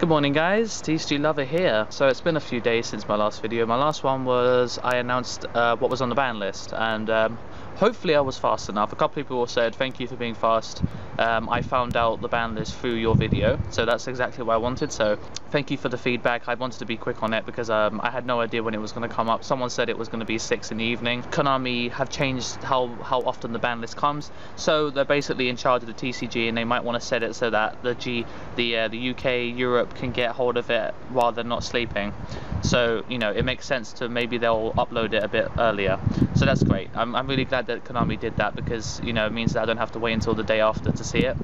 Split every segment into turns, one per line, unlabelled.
Good morning guys, Thetcglover here. So it's been a few days since my last video. My last one was I announced what was on the ban list, and hopefully I was fast enough. A couple people said thank you for being fast. I found out the ban list through your video, so that's exactly what I wanted. So thank you for the feedback. I wanted to be quick on it because I had no idea when it was going to come up. Someone said it was going to be 6 in the evening. Konami have changed how often the ban list comes, so they're basically in charge of the TCG, and they might want to set it so that the UK, Europe can get hold of it while they're not sleeping. So you know, it makes sense to maybe they'll upload it a bit earlier. So that's great. I'm really glad that Konami did that, because you know, it means that I don't have to wait until the day after to see it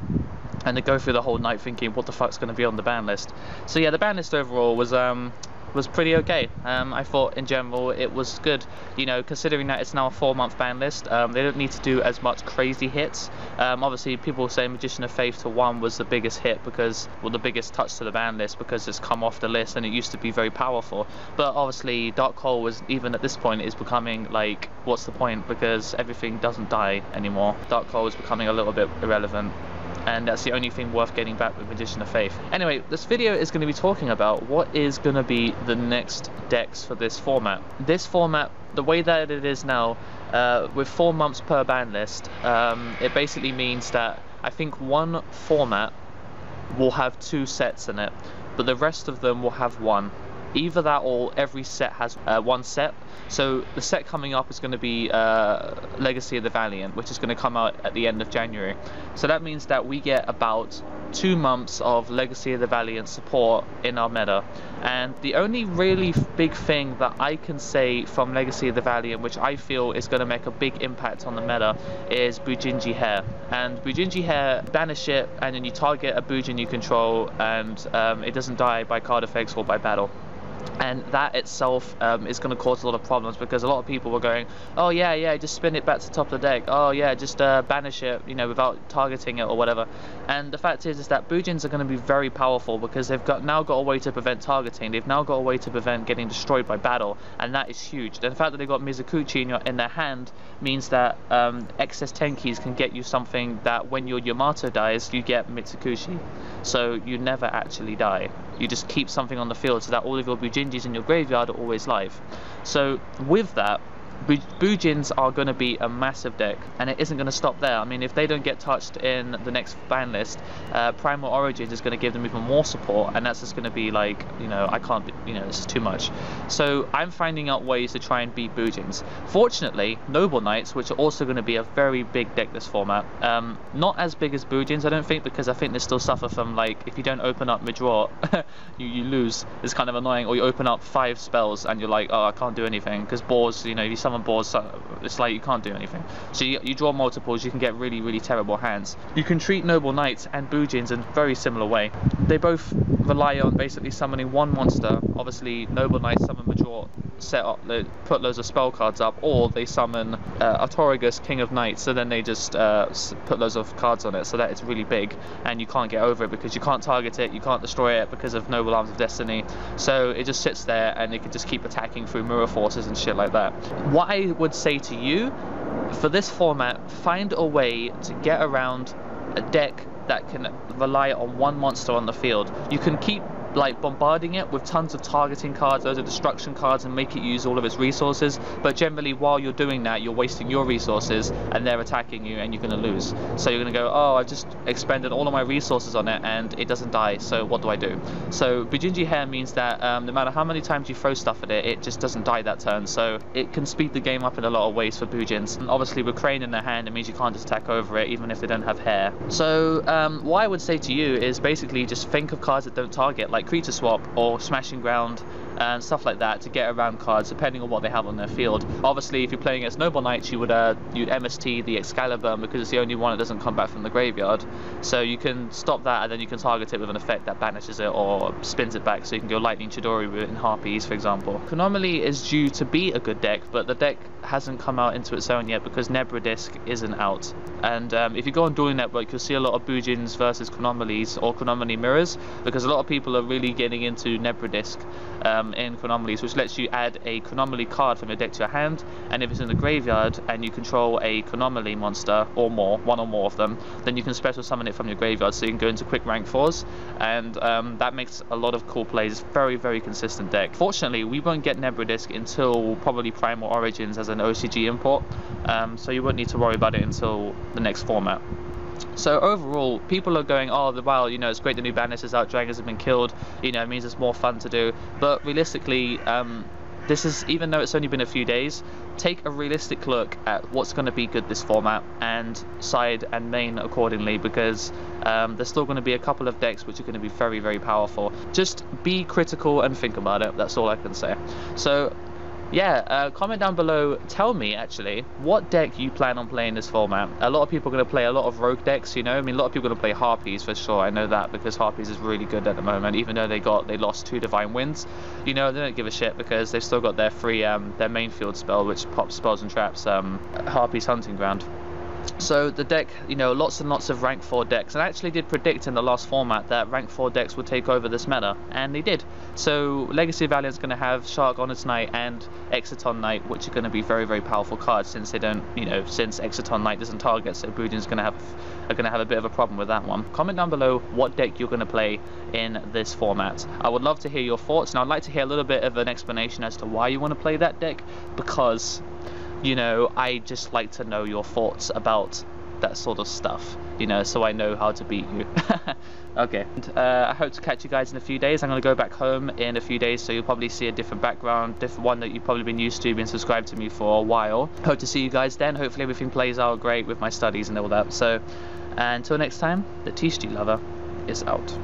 and to go through the whole night thinking what the fuck's going to be on the ban list. So yeah, the ban list overall was pretty okay. I thought in general it was good, you know, considering that it's now a 4-month ban list. They don't need to do as much crazy hits. Obviously people say Magician of Faith to 1 was the biggest hit, because, well, the biggest touch to the ban list, because it's come off the list and it used to be very powerful. But obviously Dark Hole was, even at this point, is becoming like, what's the point, because everything doesn't die anymore. Dark Hole is becoming a little bit irrelevant, and that's the only thing worth getting back with Magician of Faith. Anyway, this video is going to be talking about what is going to be the next decks for this format. This format, the way that it is now, with 4 months per ban list, it basically means that I think one format will have 2 sets in it, but the rest of them will have 1. Either that or every set has 1 set. So the set coming up is going to be Legacy of the Valiant, which is going to come out at the end of January. So that means that we get about 2 months of Legacy of the Valiant support in our meta. And the only really big thing that I can say from Legacy of the Valiant, which I feel is going to make a big impact on the meta, is Bujinji Hair. And Bujinji Hair, banish it, and then you target a Bujin you control, and it doesn't die by card effects or by battle. And that itself is going to cause a lot of problems, because a lot of people were going, oh yeah, just spin it back to the top of the deck, oh yeah, just banish it, you know, without targeting it or whatever. And the fact is that Bujins are going to be very powerful, because they've now got a way to prevent targeting, they've now got a way to prevent getting destroyed by battle, and that is huge. And the fact that they've got Mizukuchi in their hand means that excess Tenkis can get you something that when your Yamato dies, you get Mitsukushi. So you never actually die. You just keep something on the field so that all of your Bujinjis in your graveyard are always live. So with that, Bujins are going to be a massive deck, and it isn't going to stop there. I mean, if they don't get touched in the next ban list, Primal Origins is going to give them even more support, and that's just going to be like, you know, I can't, you know, this is too much. So I'm finding out ways to try and beat Bujins. Fortunately, Noble Knights, which are also going to be a very big deck this format, not as big as Bujins, I don't think, because I think they still suffer from, like, if you don't open up mid-draw, you lose. It's kind of annoying. Or you open up 5 spells and you're like, oh, I can't do anything, because boars, you know, you summon boars, so it's like you can't do anything. So you draw multiples, you can get really terrible hands. You can treat Noble Knights and Bujins in a very similar way. They both rely on basically summoning 1 monster. Obviously Noble Knights summon Major, set up, they put loads of spell cards up, or they summon Autorigus, King of Knights, so then they just put loads of cards on it, so that it's really big and you can't get over it, because you can't target it, you can't destroy it because of Noble Arms of Destiny. So it just sits there and it can just keep attacking through mirror forces and shit like that. What I would say to you, for this format, find a way to get around a deck that can rely on 1 monster on the field. You can keep like bombarding it with tons of targeting cards, those are destruction cards, and make it use all of its resources, but generally while you're doing that, you're wasting your resources and they're attacking you and you're going to lose. So you're going to go, oh, I've just expended all of my resources on it and it doesn't die, so what do I do? So Bujinji Hair means that no matter how many times you throw stuff at it, it just doesn't die that turn, so it can speed the game up in a lot of ways for Bujins. And obviously with Crane in their hand, it means you can't just attack over it even if they don't have hair. So what I would say to you is basically just think of cards that don't target, like Creature Swap or Smashing Ground and stuff like that, to get around cards depending on what they have on their field. Obviously if you're playing against Noble Knights, you'd MST the Excalibur, because it's the only one that doesn't come back from the graveyard, so you can stop that and then you can target it with an effect that banishes it or spins it back, so you can go Lightning Chidori with it in Harpies, for example. Anomaly is due to be a good deck, but the deck hasn't come out into its own yet because Nebra Disc isn't out. And if you go on Dueling Network, you'll see a lot of Bujins versus Chronomalies or Chronomaly mirrors, because a lot of people are really getting into Nebra Disc. in Chronomalies, which lets you add a Chronomaly card from your deck to your hand, and if it's in the graveyard and you control a Chronomaly monster or more, one or more of them, then you can special summon it from your graveyard, so you can go into quick rank 4s, and that makes a lot of cool plays. Very, very consistent deck. Fortunately, we won't get Nebrodisc until probably Primal Origins as an OCG import, so you won't need to worry about it until the next format. So overall, people are going, oh wow, you know, it's great the new ban list is out, dragons have been killed, you know, it means it's more fun to do. But realistically, this is, even though it's only been a few days, take a realistic look at what's going to be good this format and side and main accordingly, because there's still going to be a couple of decks which are going to be very, very powerful. Just be critical and think about it, that's all I can say. So yeah, comment down below, tell me actually what deck you plan on playing this format. A lot of people are going to play a lot of rogue decks, you know, I mean a lot of people are going to play Harpies for sure, I know that, because Harpies is really good at the moment, even though they lost 2 Divine Winds, you know, they don't give a shit because they've still got their free, their main field spell which pops spells and traps, Harpies Hunting Ground. So the deck, you know, lots and lots of rank 4 decks, and I actually did predict in the last format that rank 4 decks would take over this meta, and they did. So Legacy of Valiant's going to have Shark Honest Knight and Exciton Knight, which are going to be very, very powerful cards, since they don't, you know, since Exciton Knight doesn't target, so Boudin's are going to have a bit of a problem with that one. Comment down below what deck you're going to play in this format. I would love to hear your thoughts, and I'd like to hear a little bit of an explanation as to why you want to play that deck, because, you know, I just like to know your thoughts about that sort of stuff, you know, so I know how to beat you. Okay, and, I hope to catch you guys in a few days. I'm going to go back home in a few days, so you'll probably see a different background, different one that you've probably been used to, been subscribed to me for a while. Hope to see you guys then. Hopefully everything plays out great with my studies and all that. So until next time, the Thetcglover is out.